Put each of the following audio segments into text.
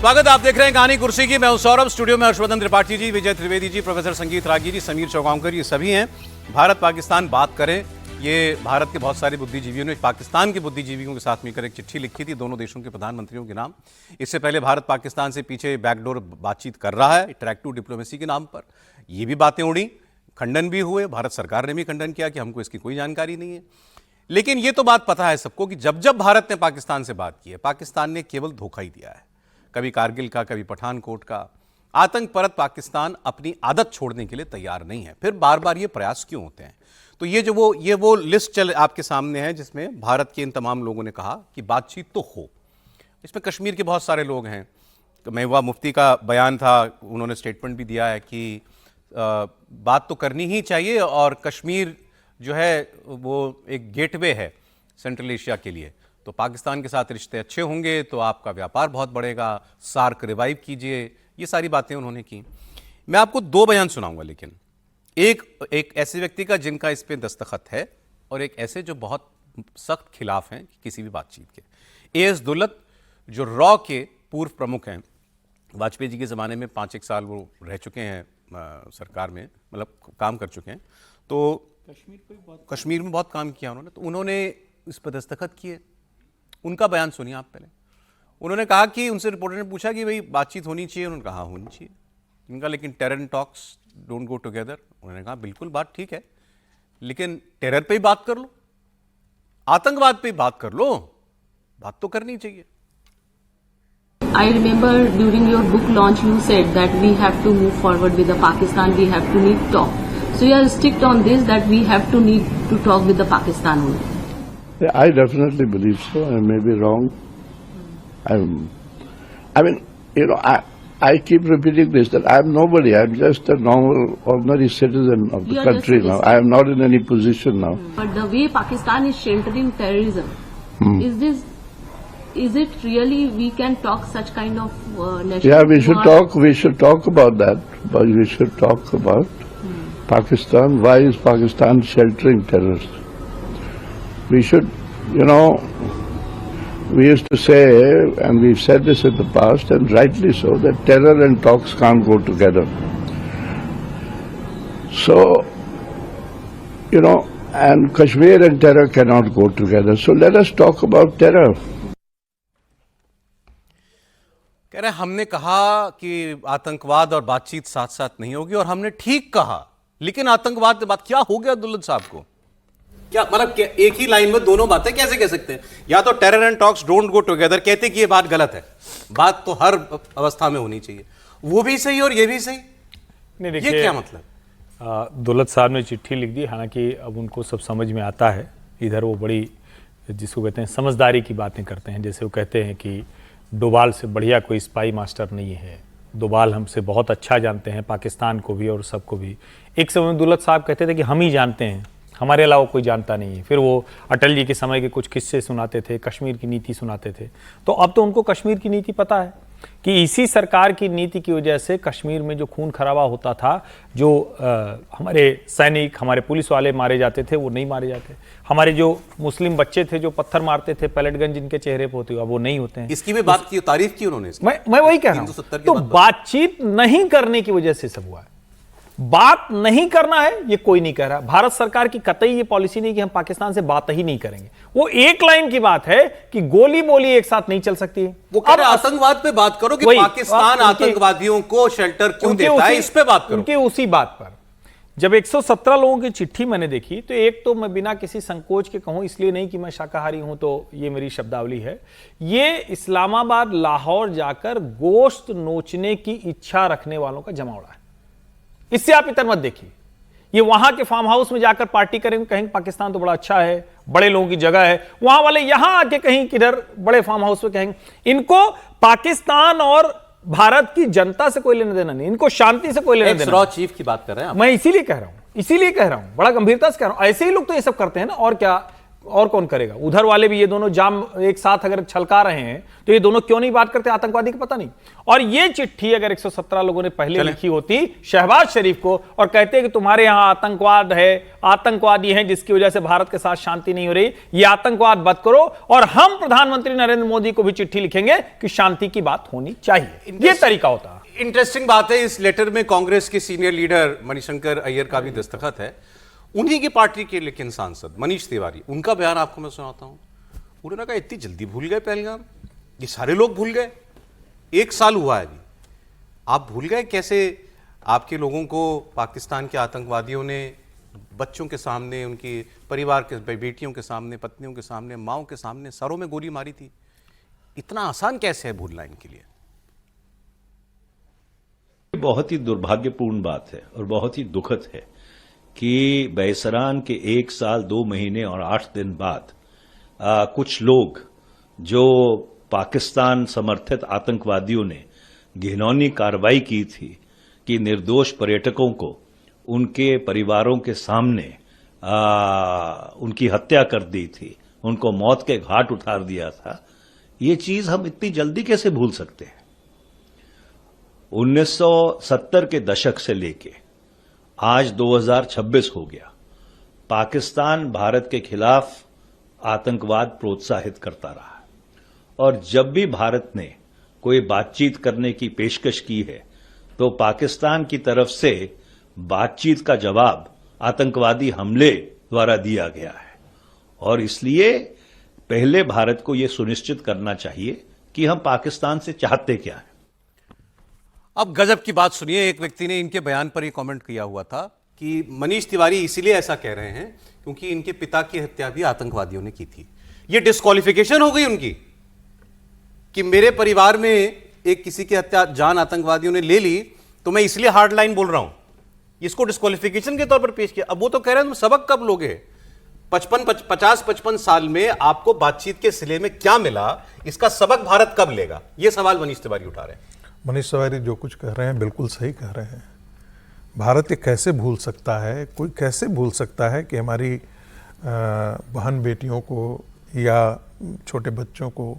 स्वागत, आप देख रहे हैं कहानी कुर्सी की। मैं हूं सौरभ, स्टूडियो में हर्षवर्धन त्रिपाठी जी, विजय त्रिवेदी जी, प्रोफेसर संगीत रागी जी, समीर चौगांवकर, ये सभी हैं। भारत पाकिस्तान बात करें, ये भारत के बहुत सारे बुद्धिजीवियों ने पाकिस्तान के बुद्धिजीवियों के साथ मिलकर एक चिट्ठी लिखी थी, दोनों देशों के प्रधानमंत्रियों के नाम। इससे पहले भारत पाकिस्तान से पीछे बैकडोर बातचीत कर रहा है इंटरैक्टिव डिप्लोमेसी के नाम पर। ये भी बातें उड़ी, खंडन भी हुए, भारत सरकार ने भी खंडन किया कि हमको इसकी कोई जानकारी नहीं है। लेकिन ये तो बात पता है सबको कि जब जब भारत ने पाकिस्तान से बात की है, पाकिस्तान ने केवल धोखा ही दिया है। कभी कारगिल का, कभी पठानकोट का। आतंक परत पाकिस्तान अपनी आदत छोड़ने के लिए तैयार नहीं है। फिर बार बार ये प्रयास क्यों होते हैं? तो ये वो लिस्ट चल आपके सामने है जिसमें भारत के इन तमाम लोगों ने कहा कि बातचीत तो हो। इसमें कश्मीर के बहुत सारे लोग हैं। महबूबा मुफ्ती का बयान था, उन्होंने स्टेटमेंट भी दिया है कि बात तो करनी ही चाहिए और कश्मीर जो है वो एक गेटवे है सेंट्रल एशिया के लिए। तो पाकिस्तान के साथ रिश्ते अच्छे होंगे तो आपका व्यापार बहुत बढ़ेगा, सार्क रिवाइव कीजिए, ये सारी बातें उन्होंने की। मैं आपको दो बयान सुनाऊंगा, लेकिन एक ऐसे व्यक्ति का जिनका इस पे दस्तखत है और एक ऐसे जो बहुत सख्त खिलाफ हैं किसी भी बातचीत के। एएस दुल्लत जो रॉ के पूर्व प्रमुख हैं, वाजपेयी जी के ज़माने में 5-1 साल वो रह चुके हैं सरकार में, मतलब काम कर चुके हैं। तो कश्मीर में बहुत काम किया उन्होंने, तो उन्होंने इस पर दस्तखत किए। उनका बयान सुनिए आप पहले। उन्होंने कहा कि उनसे रिपोर्टर ने पूछा कि भाई बातचीत होनी चाहिए, उन्होंने कहा होनी चाहिए। उनका लेकिन terror and talks don't go together. उन्होंने कहा बिल्कुल बात ठीक है, लेकिन टेरर पे ही बात कर लो, आतंकवाद पे ही बात कर लो, बात तो करनी चाहिए। I remember during your book launch you said that we have to move forward with the Pakistan, we have to need talk. So you are strict on this that we have to need to talk with the Pakistan only. Yeah, I definitely believe so. I may be wrong. I mean, you know, I keep repeating this, that I am nobody. I am just a normal, ordinary citizen of the country now. I am not in any position now. But the way Pakistan is sheltering terrorism, is it really we can talk such kind of national? Yeah, we should talk. We should talk about that. But we should talk about Pakistan. Why is Pakistan sheltering terrorists? We should, you know, we used to say, and we've said this in the past, and rightly so, that terror and talks can't go together. So, you know, and Kashmir and terror cannot go together. So let us talk about terror. कह रहे हमने कहा कि आतंकवाद और बातचीत साथ साथ नहीं होगी, और हमने ठीक कहा, लेकिन आतंकवाद की बात क्या हो गया दुल्लत साहब को? क्या मतलब एक ही लाइन में दोनों बातें कैसे कह सकते हैं? या तो terror and talks don't go together, कहते कि ये बात गलत है, बात तो हर अवस्था में होनी चाहिए, वो भी सही और ये भी सही। नहीं, ये क्या मतलब? दुल्लत साहब ने चिट्ठी लिख दी, हालांकि अब उनको सब समझ में आता है। इधर वो बड़ी, जिसको कहते हैं समझदारी की बातें करते हैं। जैसे वो कहते हैं कि डोभाल से बढ़िया कोई स्पाई मास्टर नहीं है, डोभाल हमसे बहुत अच्छा जानते हैं, पाकिस्तान को भी और सबको भी। एक समय में दुल्लत साहब कहते थे कि हम ही जानते हैं, हमारे अलावा कोई जानता नहीं है। फिर वो अटल जी के समय के कुछ किस्से सुनाते थे, कश्मीर की नीति सुनाते थे। तो अब तो उनको कश्मीर की नीति पता है कि इसी सरकार की नीति की वजह से कश्मीर में जो खून खराबा होता था, जो हमारे सैनिक, हमारे पुलिस वाले मारे जाते थे, वो नहीं मारे जाते। हमारे जो मुस्लिम बच्चे थे जो पत्थर मारते थे, पैलेट गन जिनके चेहरे पर होते, अब वो नहीं होते हैं। इसकी भी बात की, तारीफ की उन्होंने। मैं वही कह रहा हूं, तो बातचीत नहीं करने की वजह से सब हुआ है। बात नहीं करना है ये कोई नहीं कह रहा। भारत सरकार की कतई ये पॉलिसी नहीं कि हम पाकिस्तान से बात ही नहीं करेंगे। वो एक लाइन की बात है कि गोली बोली एक साथ नहीं चल सकती है। वो कह रहे आतंकवाद पे बात करो कि पाकिस्तान आतंकवादियों को शेल्टर क्यों देता है, इस पे बात करो। उनकी उसी बात पर जब 117 लोगों की चिट्ठी मैंने देखी, तो एक तो मैं बिना किसी संकोच के कहूं, इसलिए नहीं कि मैं शाकाहारी हूं तो ये मेरी शब्दावली है, ये इस्लामाबाद लाहौर जाकर गोश्त नोचने की इच्छा रखने वालों का जमावड़ा है। इससे आप इतर मत देखिए। ये वहां के फार्म हाउस में जाकर पार्टी करेंगे, कहेंगे पाकिस्तान तो बड़ा अच्छा है, बड़े लोगों की जगह है। वहां वाले यहां आके कहीं किधर बड़े फार्म हाउस में कहेंगे। इनको पाकिस्तान और भारत की जनता से कोई लेना देना नहीं, इनको शांति से कोई लेना देना। रॉ चीफ की बात कर रहे हैं आप। मैं इसीलिए कह रहा हूं, बड़ा गंभीरता से कह रहा हूं। ऐसे ही लोग तो ये सब करते हैं ना, और क्या और कौन करेगा? उधर वाले भी ये दोनों जाम एक साथ अगर छलका रहे हैं तो ये दोनों क्यों नहीं बात करते आतंकवादी की? पता नहीं। और ये चिट्ठी अगर 117 लोगों ने पहले लिखी होती शहबाज शरीफ को और कहते कि तुम्हारे यहां आतंकवाद है, आतंकवादी हैं जिसकी वजह से भारत के साथ शांति नहीं हो रही, ये आतंकवाद बंद करो, और हम प्रधानमंत्री नरेंद्र मोदी को भी चिट्ठी लिखेंगे कि शांति की बात होनी चाहिए, ये तरीका होता। इंटरेस्टिंग बात है, इस लेटर में कांग्रेस के सीनियर लीडर मणिशंकर अय्यर का भी दस्तखत है। उन्हीं की पार्टी के लेकिन सांसद मनीष तिवारी, उनका बयान आपको मैं सुनाता हूं। उन्होंने कहा इतनी जल्दी भूल गए पहलगाम? ये सारे लोग भूल गए? 1 साल हुआ है अभी, आप भूल गए कैसे आपके लोगों को पाकिस्तान के आतंकवादियों ने बच्चों के सामने, उनकी परिवार के बेटियों के सामने, पत्नियों के सामने, माओं के सामने सरों में गोली मारी थी? इतना आसान कैसे है भूलना इनके लिए? बहुत ही दुर्भाग्यपूर्ण बात है और बहुत ही दुखद है कि बेसरान के 1 साल 2 महीने और 8 दिन बाद कुछ लोग जो पाकिस्तान समर्थित आतंकवादियों ने घिनौनी कार्रवाई की थी कि निर्दोष पर्यटकों को उनके परिवारों के सामने उनकी हत्या कर दी थी, उनको मौत के घाट उतार दिया था, ये चीज हम इतनी जल्दी कैसे भूल सकते हैं? 1970 के दशक से लेके आज 2026 हो गया, पाकिस्तान भारत के खिलाफ आतंकवाद प्रोत्साहित करता रहा है, और जब भी भारत ने कोई बातचीत करने की पेशकश की है तो पाकिस्तान की तरफ से बातचीत का जवाब आतंकवादी हमले द्वारा दिया गया है। और इसलिए पहले भारत को यह सुनिश्चित करना चाहिए कि हम पाकिस्तान से चाहते क्या है। अब गजब की बात सुनिए, एक व्यक्ति ने इनके बयान पर ये कमेंट किया हुआ था कि मनीष तिवारी इसीलिए ऐसा कह रहे हैं क्योंकि इनके पिता की हत्या भी आतंकवादियों ने की थी। ये डिस्क्वालिफिकेशन हो गई उनकी कि मेरे परिवार में एक किसी की हत्या जान आतंकवादियों ने ले ली तो मैं इसलिए हार्ड लाइन बोल रहा हूं। इसको डिस्क्वालिफिकेशन के तौर पर पेश किया। अब वो तो कह रहे हैं तुम सबक कब लोगे? 50-55 साल में आपको बातचीत के सिले में क्या मिला, इसका सबक भारत कब लेगा? यह सवाल मनीष तिवारी उठा रहे हैं। मनीष तिवारी जो कुछ कह रहे हैं बिल्कुल सही कह रहे हैं। भारत ये कैसे भूल सकता है, कोई कैसे भूल सकता है कि हमारी बहन बेटियों को या छोटे बच्चों को,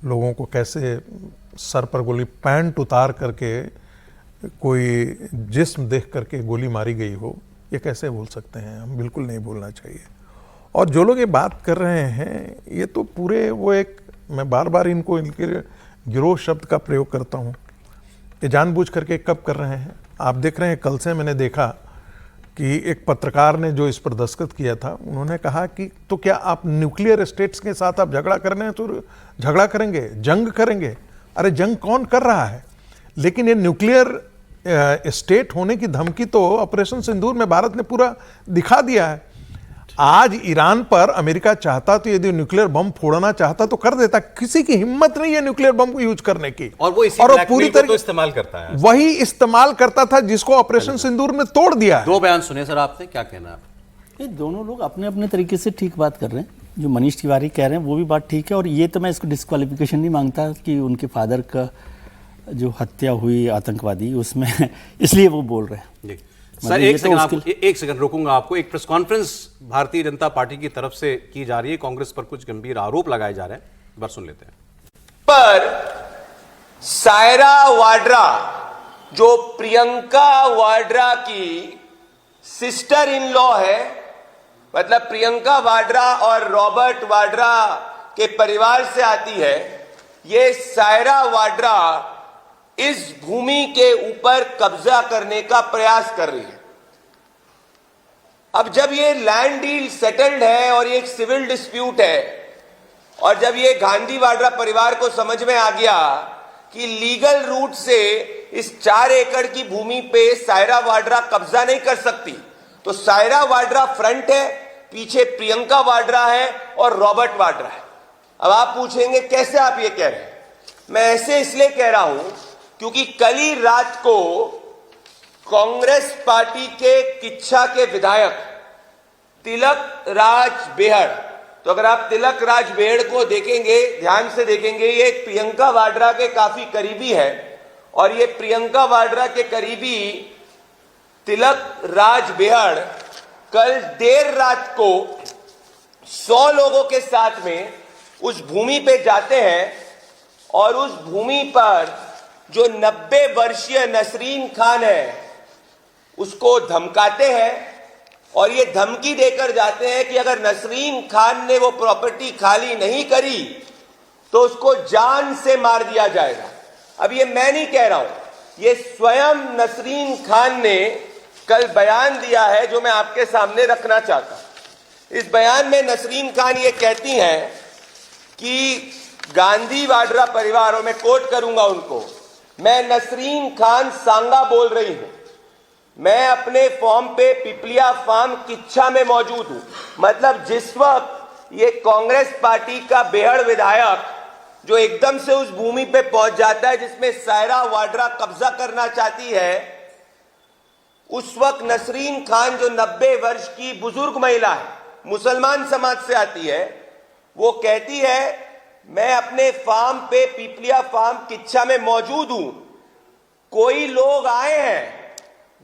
लोगों को कैसे सर पर गोली, पैंट उतार करके कोई जिस्म देख करके गोली मारी गई हो, ये कैसे भूल सकते हैं? हम बिल्कुल नहीं भूलना चाहिए। और जो लोग ये बात कर रहे हैं ये तो पूरे वो एक, मैं बार बार इनको इनके गिरोह शब्द का प्रयोग करता हूँ, ये जानबूझ करके कब कर रहे हैं? आप देख रहे हैं, कल से मैंने देखा कि एक पत्रकार ने जो इस पर दस्तखत किया था, उन्होंने कहा कि तो क्या आप न्यूक्लियर स्टेट्स के साथ आप झगड़ा करने हैं तो झगड़ा करेंगे, जंग करेंगे? अरे जंग कौन कर रहा है? लेकिन ये न्यूक्लियर स्टेट होने की धमकी तो ऑपरेशन सिंदूर में भारत ने पूरा दिखा दिया है। आज ईरान पर अमेरिका चाहता तो यदि न्यूक्लियर बम फोड़ना चाहता तो कर देता, किसी की हिम्मत नहीं है न्यूक्लियर बम को यूज करने की। और वो पूरी तरह इस्तेमाल करता है, वही इस्तेमाल करता था जिसको ऑपरेशन सिंदूर ने तोड़ दिया है। 2 बयान सुने सर आपने, क्या कहना है? ये दोनों लोग अपने अपने तरीके से ठीक बात कर रहे हैं। जो मनीष तिवारी कह रहे हैं वो भी बात ठीक है, और ये तो मैं इसको डिस्क्वालिफिकेशन नहीं मांगता कि उनके फादर का जो हत्या हुई आतंकवादी उसमें इसलिए वो बोल रहे हैं। सर एक सेकंड रोकूंगा आपको। एक press conference Bharatiya Janata party की तरफ से की जा रही है, कांग्रेस पर कुछ गंभीर आरोप लगाए जा रहे हैं, एक बार सुन लेते हैं। पर सायरा वाड्रा जो प्रियंका वाड्रा की सिस्टर इन लॉ है, मतलब प्रियंका वाड्रा और रॉबर्ट वाड्रा के परिवार से आती है, ये सायरा वाड्रा इस भूमि के ऊपर कब्जा करने का प्रयास कर रही है। अब जब ये लैंड डील सेटल्ड है और ये एक सिविल डिस्प्यूट है, और जब ये गांधी वाड्रा परिवार को समझ में आ गया कि लीगल रूट से इस 4 एकड़ की भूमि पे सायरा वाड्रा कब्जा नहीं कर सकती, तो सायरा वाड्रा फ्रंट है, पीछे प्रियंका वाड्रा है और रॉबर्ट वाड्रा है। अब आप पूछेंगे कैसे आप ये कह रहे हैं? मैं ऐसे इसलिए कह रहा हूं क्योंकि कल ही रात को कांग्रेस पार्टी के किच्छा के विधायक तिलक राज बेहड़, तो अगर आप तिलक राज बेहड़ को देखेंगे, ध्यान से देखेंगे, ये प्रियंका वाड्रा के काफी करीबी है, और ये प्रियंका वाड्रा के करीबी तिलक राज बेहड़ कल देर रात को 100 लोगों के साथ में उस भूमि पे जाते हैं और उस भूमि पर जो 90 वर्षीय नसरीन खान है उसको धमकाते हैं और ये धमकी देकर जाते हैं कि अगर नसरीन खान ने वो प्रॉपर्टी खाली नहीं करी तो उसको जान से मार दिया जाएगा। अब ये मैं नहीं कह रहा हूं, ये स्वयं नसरीन खान ने कल बयान दिया है जो मैं आपके सामने रखना चाहता हूं। इस बयान में नसरीन खान ये कहती हैं कि गांधी वाड्रा परिवार, और मैं कोट करूंगा उनको, मैं नसरीन खान सांगा बोल रही हूं, मैं अपने फॉर्म पे पिपलिया फार्म किच्छा में मौजूद हूं। मतलब जिस वक्त ये कांग्रेस पार्टी का बेहड़ विधायक जो एकदम से उस भूमि पे पहुंच जाता है जिसमें सायरा वाड्रा कब्जा करना चाहती है, उस वक्त नसरीन खान जो 90 वर्ष की बुजुर्ग महिला है, मुसलमान समाज से आती है, वो कहती है मैं अपने फार्म पे पिपलिया फार्म किच्छा में मौजूद हूं, कोई लोग आए हैं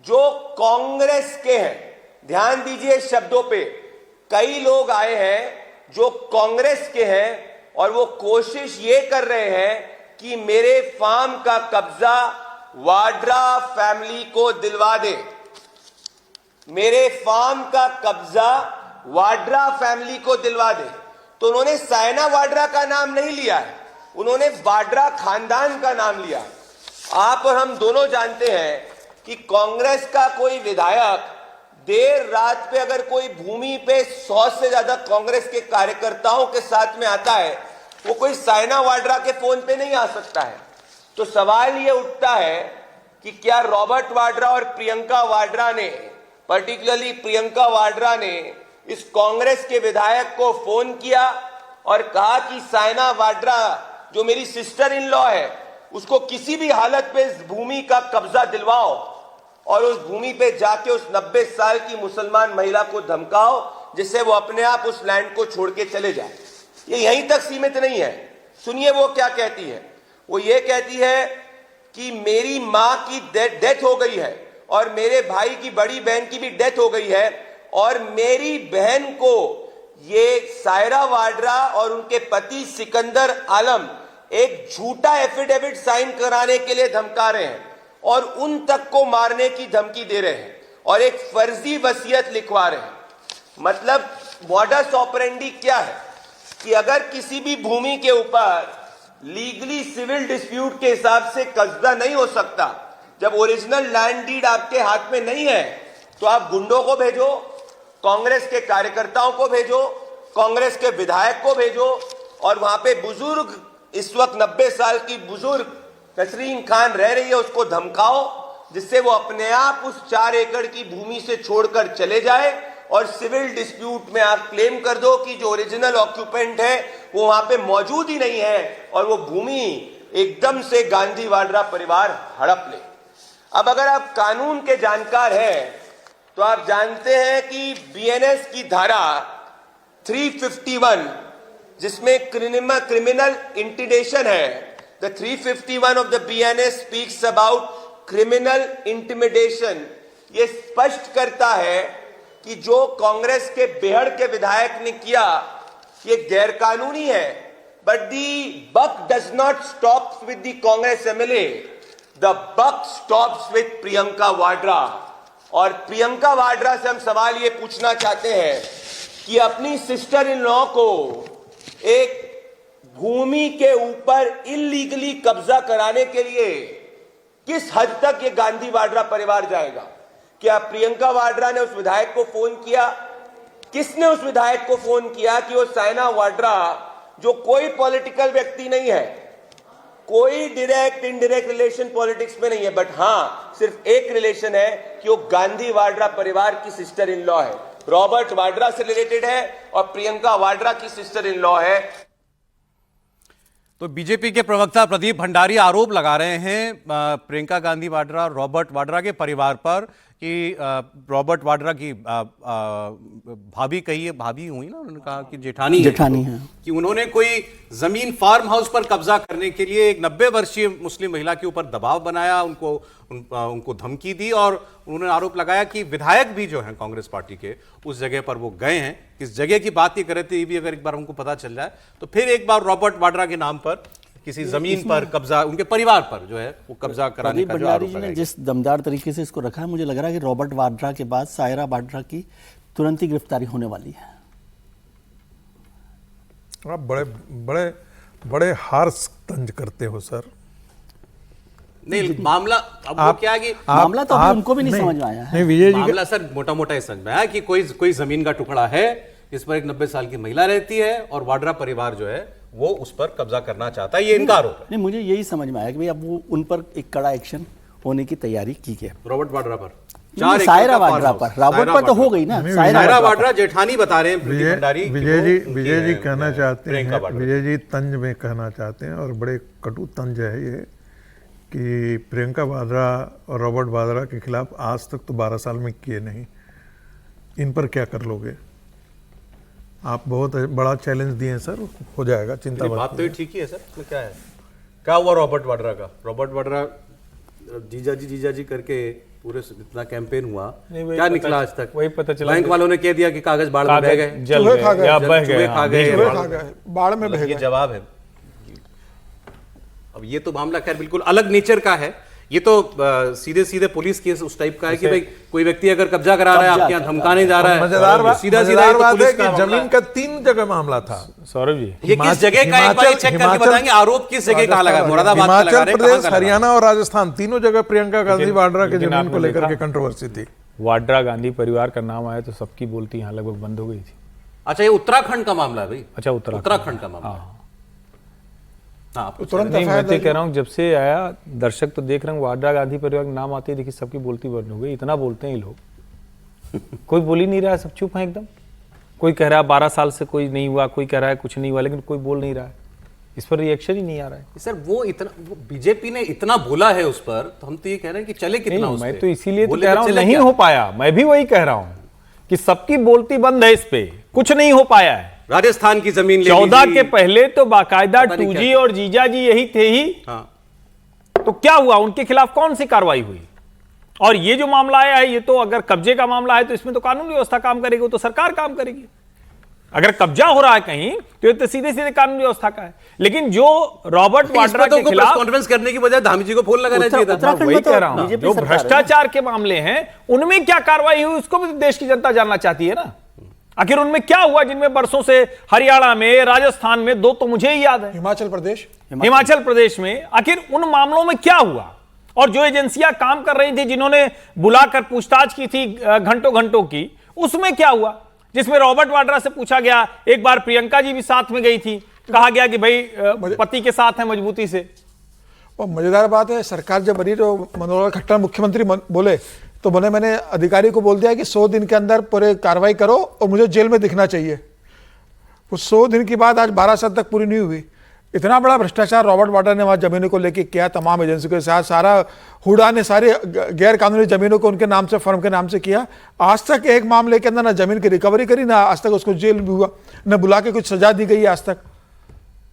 जो कांग्रेस के हैं। ध्यान दीजिए शब्दों पे, कई लोग आए हैं जो कांग्रेस के हैं और वो कोशिश ये कर रहे हैं कि मेरे फार्म का कब्जा वाड्रा फैमिली को दिलवा दे, मेरे फार्म का कब्जा वाड्रा फैमिली को दिलवा दे। तो उन्होंने सायना वाड्रा का नाम नहीं लिया है, उन्होंने वाड्रा खानदान का नाम लिया। आप और हम दोनों जानते हैं कि कांग्रेस का कोई विधायक देर रात पे अगर कोई भूमि पे 100 से ज्यादा कांग्रेस के कार्यकर्ताओं के साथ में आता है, वो कोई सायना वाड्रा के फोन पे नहीं आ सकता है। तो सवाल ये उठता है कि क्या रॉबर्ट वाड्रा और प्रियंका वाड्रा ने, पर्टिकुलरली प्रियंका वाड्रा ने इस कांग्रेस के विधायक को फोन किया और कहा कि सायना वाड्रा जो मेरी सिस्टर इन लॉ है उसको किसी भी हालत पे इस भूमि का कब्जा दिलवाओ और उस भूमि पे जाके उस 90 साल की मुसलमान महिला को धमकाओ जिससे वो अपने आप उस लैंड को छोड़ के चले जाए। ये यहीं तक सीमित नहीं है, सुनिए वो क्या कहती है। वो ये कहती है कि मेरी मां की डेथ हो गई है और मेरे भाई की बड़ी बहन की भी डेथ हो गई है और मेरी बहन को ये सायरा वाड्रा और उनके पति सिकंदर आलम एक झूठा एफिडेविट साइन कराने के लिए धमका रहे हैं और उन तक को मारने की धमकी दे रहे हैं और एक फर्जी वसीयत लिखवा रहे हैं। मतलब मॉडस ऑपरेंडी क्या है कि अगर किसी भी भूमि के ऊपर लीगली सिविल डिस्प्यूट के हिसाब से कब्जा नहीं हो सकता, जब ओरिजिनल लैंड डीड आपके हाथ में नहीं है, तो आप गुंडों को भेजो, कांग्रेस के कार्यकर्ताओं को भेजो, कांग्रेस के विधायक को भेजो और वहां पे बुजुर्ग, इस वक्त 90 साल की बुजुर्ग नसरीन खान रह रही है, उसको धमकाओ जिससे वो अपने आप उस 4 एकड़ की भूमि से छोड़कर चले जाए और सिविल डिस्प्यूट में आप क्लेम कर दो कि जो ओरिजिनल ऑक्यूपेंट है वो वहां पे मौजूद ही नहीं है और वो भूमि एकदम से गांधी वाड्रा परिवार हड़प ले। अब अगर आप कानून के जानकार हैं तो आप जानते हैं कि बीएनएस की धारा 351 जिसमें क्रिमिनल इंटिमिडेशन है, the 351 of the BNS speaks about criminal intimidation। ये स्पष्ट करता है कि जो कांग्रेस के बेहड़ के विधायक ने किया ये गैरकानूनी है। But the buck does not stop with the Congress MLA, the buck stops with Priyanka Vadra. और प्रियंका वाड्रा से हम सवाल ये पूछना चाहते हैं कि अपनी सिस्टर इन लॉ को एक भूमि के ऊपर इलीगली कब्जा कराने के लिए किस हद तक ये गांधी वाड्रा परिवार जाएगा? क्या प्रियंका वाड्रा ने उस विधायक को फोन किया? किसने उस विधायक को फोन किया कि वो सायना वाड्रा जो कोई पॉलिटिकल व्यक्ति नहीं है, कोई डायरेक्ट इनडायरेक्ट रिलेशन पॉलिटिक्स में नहीं है, बट हां सिर्फ एक रिलेशन है कि वो गांधी वाड्रा परिवार की सिस्टर इन लॉ है, रॉबर्ट वाड्रा से रिलेटेड है और प्रियंका वाड्रा की सिस्टर इन लॉ है। तो बीजेपी के प्रवक्ता प्रदीप भंडारी आरोप लगा रहे हैं प्रियंका गांधी वाड्रा, रॉबर्ट वाड्रा के परिवार पर कि रॉबर्ट वाड्रा की भाभी कही है, भाभी हुई ना, उन्होंने कहा कि जेठानी है कि उन्होंने कोई जमीन फार्म हाउस पर कब्जा करने के लिए एक 90 वर्षीय मुस्लिम महिला के ऊपर दबाव बनाया, उनको धमकी दी, और उन्होंने आरोप लगाया कि विधायक भी जो हैं कांग्रेस पार्टी के उस जगह पर वो गए हैं। किस जगह की बात ये कर रहे थे ये भी अगर एक बार हमको पता चल जाए तो फिर एक बार रॉबर्ट वाड्रा के नाम पर किसी जमीन पर कब्जा, उनके परिवार पर जो है वो कब्जा कराने का जो आरोप जी ने लगाया। जिस दमदार तरीके से इसको रखा है, मुझे लग रहा है कि रॉबर्ट वाड्रा के बाद सायरा वाड्रा की तुरंत ही गिरफ्तारी होने वाली है। आप बड़े बड़े बड़े हार्श तंज करते हो सर। नहीं, मामला अब वो क्या है कि मामला तो अभी उनको भी नहीं समझ में आया है। नहीं विजय जी मामला सर मोटा मोटा समझ में आया कि कोई जमीन का टुकड़ा है, इस पर एक 90 साल की महिला रहती है और वाड्रा परिवार जो है वो उस पर कब्जा करना चाहता है, ये इनका आरोप है। नहीं, मुझे यही समझ में आया कि भाई अब वो उन पर एक कड़ा एक्शन होने की तैयारी की गई। रॉबर्ट वाड्रा पर, सायरा वाड्रा पर, रॉबर्ट पर तो हो गई ना। सायरा वाड्रा जेठानी बता रहे हैं प्रीति भंडारी। विजय जी कहना चाहते हैं, विजय जी तंज में कहना चाहते हैं, और बड़े कटु तंज है ये कि प्रियंका वाड्रा और रॉबर्ट वाड्रा के खिलाफ आज तक तो 12 साल में किए नहीं, इन पर क्या कर लोगे आप? बहुत बड़ा चैलेंज दिए हैं सर, हो जाएगा, चिंता मत बात तो ठीक ही है सर, इसमें क्या है? क्या हुआ रॉबर्ट वाड्रा का? रॉबर्ट वाड्रा जीजा जी करके पूरे इतना कैंपेन हुआ, क्या निकला आज तक? वही पता चला, बैंक वालों ने कह दिया कि कागज बाढ़ में बह गए, जल गए या बह चूहे खा गए, बाढ़ में बह ये जवाब है। अब ये तो मामला खैर बिल्कुल अलग नेचर का है, ये तो सीधे सीधे पुलिस केस उस टाइप का है कि भाई कोई व्यक्ति अगर कब्जा करा रहा है, आपके यहाँ धमकाने जा रहा है, मजेदार बात है कि जमीन का 3 जगह मामला था। सौरभ जी, ये किस जगह का एक बार चेक करके बताएंगे, आरोप किस जगह कहाँ लगा? मुरादाबाद का लगा रहे हैं, हिमाचल प्रदेश, हरियाणा और राजस्थान, तीनों जगह प्रियंका गांधी वाड्रा के जमीन को लेकर के कंट्रोवर्सी थी। वाड्रा गांधी परिवार का नाम आया तो सबकी बोलती यहाँ लगभग बंद हो गई थी। अच्छा, ये उत्तराखंड का मामला है भाई? अच्छा, उत्तराखंड का मामला। नहीं, मैं तो कह रहा हूँ जब से आया दर्शक तो देख रहे हैं वाड्रा गांधी परिवार का नाम आते ही देखिए सबकी बोलती बंद हो गई। इतना बोलते हैं ये लोग, कोई बोल ही नहीं रहा है, सब चुप है एकदम। कोई कह रहा है 12 साल से कोई नहीं हुआ, कोई कह रहा है कुछ नहीं हुआ, लेकिन कोई बोल नहीं रहा है, इस पर रिएक्शन ही नहीं आ रहा है। सर वो बीजेपी ने इतना बोला है उस पर, तो हम तो ये कह रहे हैं कि चले कितना उस पे? मैं तो इसीलिए तो कह रहा हूँ नहीं हो पाया। मैं भी वही कह रहा हूँ कि सबकी बोलती बंद है, इस पे कुछ नहीं हो पाया है। राजस्थान की जमीन ले 14 के पहले तो बाकायदा 2G और जीजा जी यही थे ही। हाँ। तो क्या हुआ, उनके खिलाफ कौन सी कार्रवाई हुई? और ये जो मामला आया है, ये तो अगर कब्जे का मामला है तो इसमें तो कानून व्यवस्था काम करेगी, वो तो सरकार काम करेगी। अगर कब्जा हो रहा है कहीं तो ये तो सीधे सीधे कानून व्यवस्था का है। लेकिन जो रॉबर्ट वाड्रा के खिलाफ कॉन्फ्रेंस करने की बजाय धामी जी को फोन लगाना चाहिए था। वही कह रहा हूं, जो भ्रष्टाचार के मामले हैं उनमें क्या कार्रवाई हुई उसको भी देश की जनता जानना चाहती है ना। आखिर उनमें क्या हुआ जिनमें बरसों से हरियाणा में, राजस्थान में, 2 तो मुझे ही याद है, हिमाचल प्रदेश में आखिर उन मामलों में क्या हुआ? और जो एजेंसियां काम कर रही थी, जिन्होंने बुलाकर पूछताछ की थी घंटों घंटों की, उसमें क्या हुआ? जिसमें रॉबर्ट वाड्रा से पूछा गया, एक बार प्रियंका जी भी साथ में गई थी, कहा गया कि भाई पति के साथ है मजबूती से। और मजेदार बात है, सरकार जब बनी तो मनोहर खट्टर मुख्यमंत्री बोले तो मैंने अधिकारी को बोल दिया कि 100 दिन के अंदर पूरे कार्रवाई करो और मुझे जेल में दिखना चाहिए। वो 100 दिन की बात आज 12 साल तक पूरी नहीं हुई। इतना बड़ा भ्रष्टाचार रॉबर्ट वाड्रा ने वहाँ जमीनों को लेके किया, तमाम एजेंसी के साथ, सारा हुडा ने सारे गैर कानूनी जमीनों को उनके नाम से, फर्म के नाम से किया। आज तक एक मामले के अंदर ना जमीन की रिकवरी करी, ना आज तक उसको जेल भी हुआ, न बुला के कुछ सजा दी गई आज तक।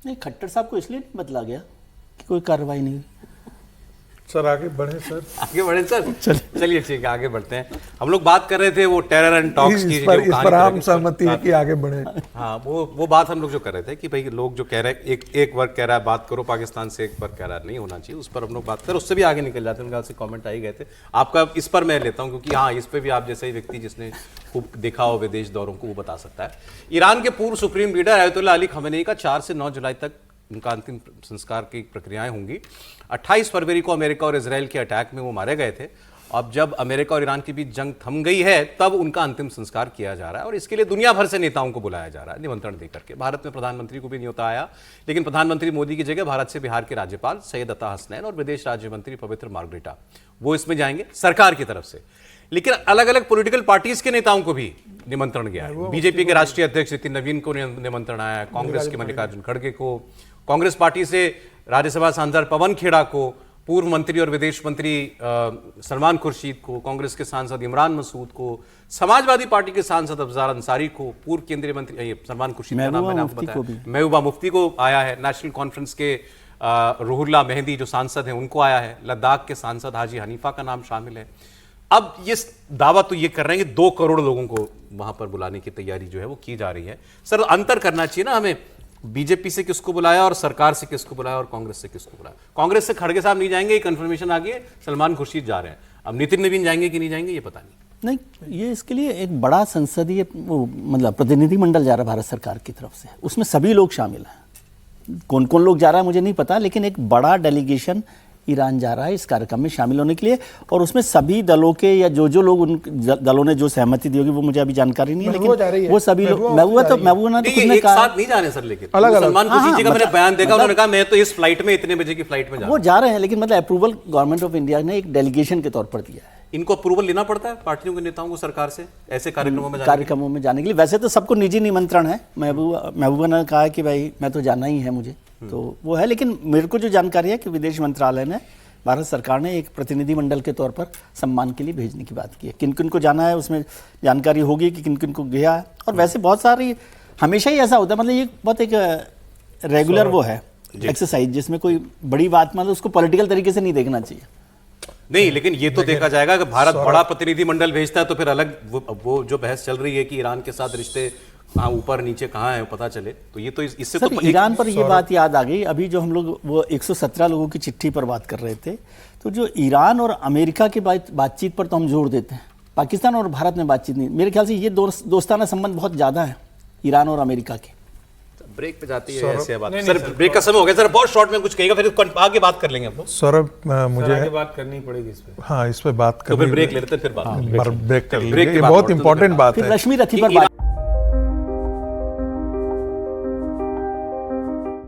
नहीं, खट्टर साहब को इसलिए नहीं बदला गया कि कोई कार्रवाई नहीं। सर आगे बढ़े सर, आगे बढ़े सर, चलिए ठीक है आगे बढ़ते हैं। हम लोग बात कर रहे थे वो टेरर एंड टॉक्स की, इस पर आम सहमति है कि आगे बढ़े। हाँ, वो बात हम लोग जो कर रहे थे कि भाई लोग जो कह रहे हैं, एक वर्ग कह रहा है बात करो पाकिस्तान से, एक वर्ग कह रहा है नहीं होना चाहिए, उस पर हम लोग बात कर, उससे भी आगे निकल जाते हैं। उनका से कमेंट आ ही गए थे आपका, इस पर मैं लेता हूँ क्योंकि हाँ, इस पर भी आप जैसे ही व्यक्ति जिसने खूब देखा हो विदेश दौरों को, वो बता सकता है। ईरान के पूर्व supreme leader Ayatollah Ali Khamenei का 4 से 9 जुलाई तक उनका अंतिम संस्कार की प्रक्रियाएं होंगी। 28 फरवरी को अमेरिका और इजराइल के अटैक में वो मारे गए थे। अब जब अमेरिका और ईरान के बीच जंग थम गई है, तब उनका अंतिम संस्कार किया जा रहा है और इसके लिए दुनिया भर से नेताओं को बुलाया जा रहा है निमंत्रण देकर के। भारत में प्रधानमंत्री को भी न्योता आया, लेकिन प्रधानमंत्री मोदी की जगह भारत से बिहार के राज्यपाल सैयद अता हसनैन और विदेश राज्य मंत्री पवित्र मार्गरेटा वो इसमें जाएंगे सरकार की तरफ से। लेकिन अलग अलग पॉलिटिकल पार्टीज के नेताओं को भी निमंत्रण गया है। बीजेपी के राष्ट्रीय अध्यक्ष नितिन नवीन को निमंत्रण आया है, कांग्रेस के मल्लिकार्जुन खड़गे को, कांग्रेस पार्टी से राज्यसभा सांसद पवन खेड़ा को, पूर्व मंत्री और विदेश मंत्री सलमान खुर्शीद को, कांग्रेस के सांसद इमरान मसूद को, समाजवादी पार्टी के सांसद अफजार अंसारी को, पूर्व केंद्रीय मंत्री ये सलमान खुर्शीद का नाम मैंने आपको बताया, महबूबा मुफ्ती को आया है, नेशनल कॉन्फ्रेंस के रूहुल्लाह मेहंदी जो सांसद हैं उनको आया है, लद्दाख के सांसद हाजी हनीफा का नाम शामिल है। अब ये दावा तो ये कर रहे हैं कि 2 करोड़ लोगों को वहां पर बुलाने की तैयारी जो है वो की जा रही है। सर अंतर करना चाहिए ना हमें, बीजेपी से किसको बुलाया और सरकार से किसको बुलाया और कांग्रेस से किसको बुलाया। कांग्रेस से खड़गे साहब नहीं जाएंगे, कंफर्मेशन आ गई है, सलमान खुर्शीद जा रहे हैं। अब नितिन नवीन जाएंगे कि नहीं जाएंगे ये पता नहीं। ये इसके लिए एक बड़ा संसदीय मतलब प्रतिनिधिमंडल जा रहा है भारत सरकार की तरफ से, उसमें सभी लोग शामिल हैं। कौन कौन लोग जा रहा है मुझे नहीं पता, लेकिन एक बड़ा डेलीगेशन ईरान जा रहा है इस कार्यक्रम में शामिल होने के लिए, और उसमें सभी दलों के या जो जो लोग उन दलों ने जो सहमति दी होगी वो मुझे अभी जानकारी नहीं है, लेकिन वो सभी लोग महबूबा ने खुद ने कहा साथ नहीं जाने सर, लेकिन सलमान खुर्शीद जी का मैंने बयान देखा, उन्होंने कहा मैं तो इस फ्लाइट में इतने बजे की फ्लाइट में जा रहा हूं। वो जा रहे हैं, लेकिन मतलब अप्रूवल गवर्नमेंट ऑफ इंडिया ने एक डेलीगेशन के तौर पर दिया है। इनको अप्रूवल लेना पड़ता है पार्टियों के नेताओं को सरकार से ऐसे कार्यक्रमों में जाने के लिए? वैसे तो सबको निजी निमंत्रण है, महबूबा ने कहा कि भाई मैं तो जाना ही है मुझे, तो वो है। लेकिन मेरे को जो जानकारी है कि विदेश मंत्रालय ने, भारत सरकार ने एक प्रतिनिधिमंडल के तौर पर सम्मान के लिए भेजने की बात की है। किन किन को जाना है उसमें जानकारी होगी कि किन किन को गया है। और वैसे बहुत सारी हमेशा ही ऐसा होता है, मतलब ये बहुत एक रेगुलर वो है एक्सरसाइज, जिसमें कोई बड़ी बात मतलब उसको पॉलिटिकल तरीके से नहीं देखना चाहिए। नहीं, लेकिन ये तो देखा जाएगा कि भारत बड़ा प्रतिनिधिमंडल भेजता है तो फिर अलग वो जो बहस चल रही है कि ईरान के साथ रिश्ते कहाँ ऊपर नीचे कहाँ है पता चले, तो ये तो इससे तो ईरान पर ये बात याद आ गई। अभी जो हम लोग वो 117 लोगों की चिट्ठी पर बात कर रहे थे, तो जो ईरान और अमेरिका की बातचीत पर तो हम जोर देते हैं, पाकिस्तान और भारत में बातचीत नहीं। मेरे ख्याल से ये दोस्ताना संबंध बहुत ज्यादा है ईरान और अमेरिका के। ब्रेक पे जाती है ऐसे बात। सर ब्रेक का समय हो गया, सर बहुत शॉर्ट में कुछ कहेगा, फिर आगे बात कर लेंगे हम लोग। सौरभ मुझे आगे बात करनी पड़ेगी इस पे। हाँ इस पे बात तो फिर ब्रेक ले लेते हैं, फिर बात ब्रेक कर लेंगे, ये बहुत इंपॉर्टेंट बात है। रश्मि रथी पर